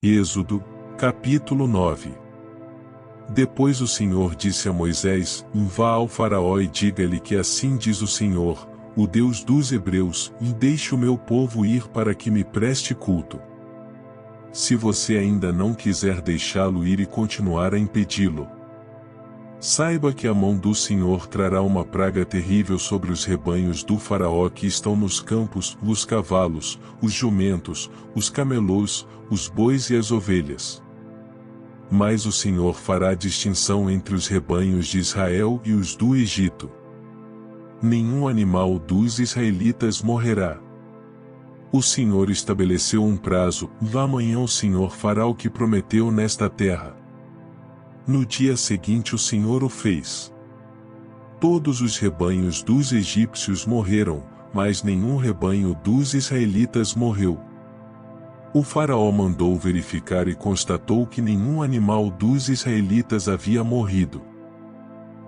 Êxodo, capítulo 9. Depois o Senhor disse a Moisés: Vá ao Faraó e diga-lhe que assim diz o Senhor, o Deus dos Hebreus, e deixe o meu povo ir para que me preste culto. Se você ainda não quiser deixá-lo ir e continuar a impedi-lo, saiba que a mão do Senhor trará uma praga terrível sobre os rebanhos do Faraó que estão nos campos, os cavalos, os jumentos, os camelos, os bois e as ovelhas. Mas o Senhor fará distinção entre os rebanhos de Israel e os do Egito. Nenhum animal dos israelitas morrerá. O Senhor estabeleceu um prazo, amanhã o Senhor fará o que prometeu nesta terra. No dia seguinte o Senhor o fez. Todos os rebanhos dos egípcios morreram, mas nenhum rebanho dos israelitas morreu. O Faraó mandou verificar e constatou que nenhum animal dos israelitas havia morrido.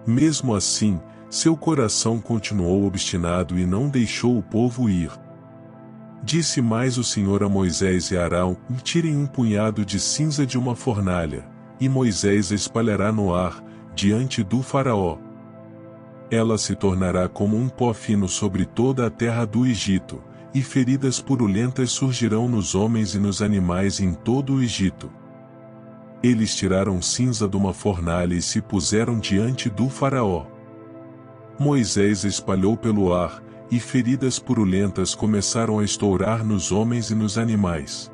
Mesmo assim, seu coração continuou obstinado e não deixou o povo ir. Disse mais o Senhor a Moisés e Arão: Tirem um punhado de cinza de uma fornalha, e Moisés a espalhará no ar, diante do Faraó. Ela se tornará como um pó fino sobre toda a terra do Egito, e feridas purulentas surgirão nos homens e nos animais em todo o Egito. Eles tiraram cinza de uma fornalha e se puseram diante do Faraó. Moisés espalhou pelo ar, e feridas purulentas começaram a estourar nos homens e nos animais.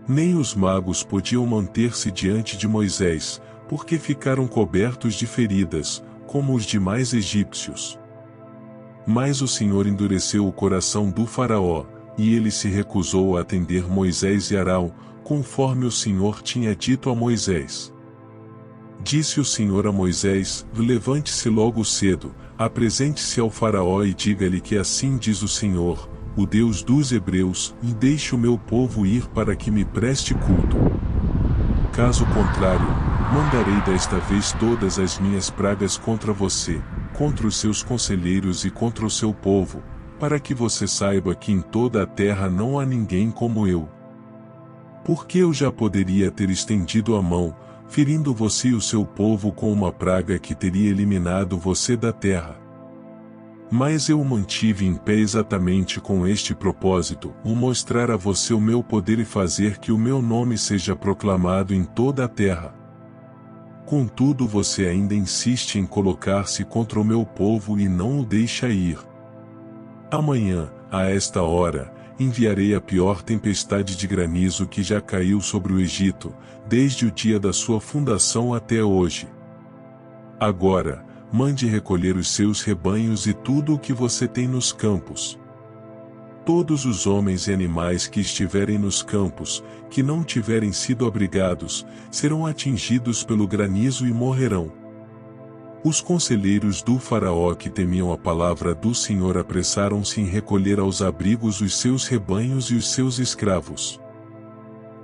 Nem os magos podiam manter-se diante de Moisés, porque ficaram cobertos de feridas, como os demais egípcios. Mas o Senhor endureceu o coração do Faraó, e ele se recusou a atender Moisés e Arão, conforme o Senhor tinha dito a Moisés. Disse o Senhor a Moisés: Levante-se logo cedo, apresente-se ao Faraó e diga-lhe que assim diz o Senhor, o Deus dos Hebreus, e deixe o meu povo ir para que me preste culto. Caso contrário, mandarei desta vez todas as minhas pragas contra você, contra os seus conselheiros e contra o seu povo, para que você saiba que em toda a terra não há ninguém como eu. Porque eu já poderia ter estendido a mão, ferindo você e o seu povo com uma praga que teria eliminado você da terra. Mas eu o mantive em pé exatamente com este propósito, mostrar a você o meu poder e fazer que o meu nome seja proclamado em toda a terra. Contudo você ainda insiste em colocar-se contra o meu povo e não o deixa ir. Amanhã, a esta hora, enviarei a pior tempestade de granizo que já caiu sobre o Egito, desde o dia da sua fundação até hoje. Agora, mande recolher os seus rebanhos e tudo o que você tem nos campos. Todos os homens e animais que estiverem nos campos, que não tiverem sido abrigados, serão atingidos pelo granizo e morrerão. Os conselheiros do Faraó que temiam a palavra do Senhor apressaram-se em recolher aos abrigos os seus rebanhos e os seus escravos.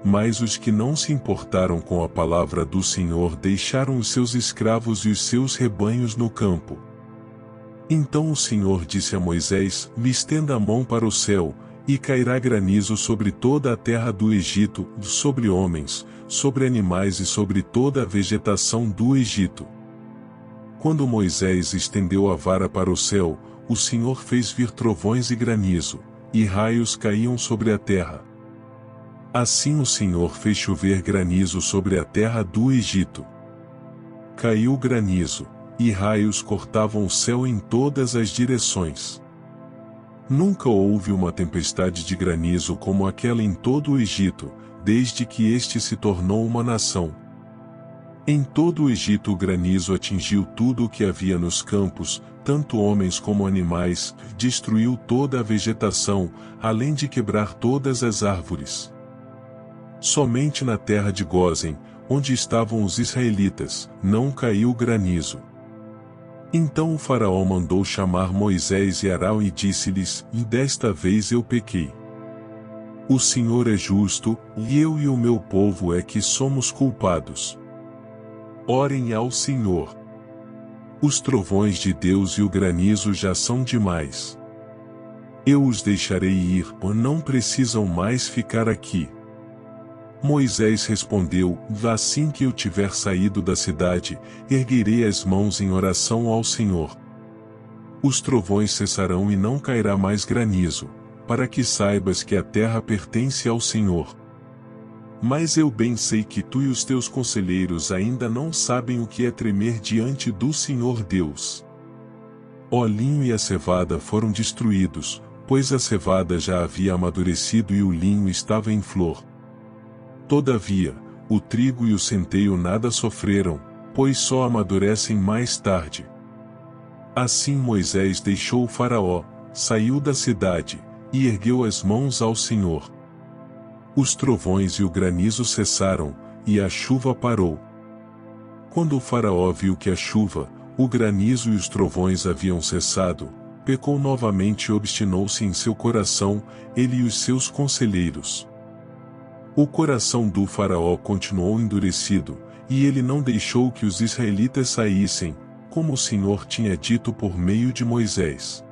Mas os que não se importaram com a palavra do Senhor deixaram os seus escravos e os seus rebanhos no campo. Então o Senhor disse a Moisés: Estenda a mão para o céu, e cairá granizo sobre toda a terra do Egito, sobre homens, sobre animais e sobre toda a vegetação do Egito. Quando Moisés estendeu a vara para o céu, o Senhor fez vir trovões e granizo, e raios caíam sobre a terra. Assim o Senhor fez chover granizo sobre a terra do Egito. Caiu granizo, e raios cortavam o céu em todas as direções. Nunca houve uma tempestade de granizo como aquela em todo o Egito, desde que este se tornou uma nação. Em todo o Egito o granizo atingiu tudo o que havia nos campos, tanto homens como animais, destruiu toda a vegetação, além de quebrar todas as árvores. Somente na terra de Gósen, onde estavam os israelitas, não caiu granizo. Então o Faraó mandou chamar Moisés e Arão e disse-lhes: Desta vez eu pequei. O Senhor é justo, e eu e o meu povo é que somos culpados. Orem ao Senhor. Os trovões de Deus e o granizo já são demais. Eu os deixarei ir, ou não precisam mais ficar aqui. Moisés respondeu: assim que eu tiver saído da cidade, erguerei as mãos em oração ao Senhor. Os trovões cessarão e não cairá mais granizo, para que saibas que a terra pertence ao Senhor. Mas eu bem sei que tu e os teus conselheiros ainda não sabem o que é tremer diante do Senhor Deus. O linho e a cevada foram destruídos, pois a cevada já havia amadurecido e o linho estava em flor. Todavia, o trigo e o centeio nada sofreram, pois só amadurecem mais tarde. Assim Moisés deixou o Faraó, saiu da cidade, e ergueu as mãos ao Senhor. Os trovões e o granizo cessaram, e a chuva parou. Quando o Faraó viu que a chuva, o granizo e os trovões haviam cessado, pecou novamente e obstinou-se em seu coração, ele e os seus conselheiros. O coração do Faraó continuou endurecido, e ele não deixou que os israelitas saíssem, como o Senhor tinha dito por meio de Moisés.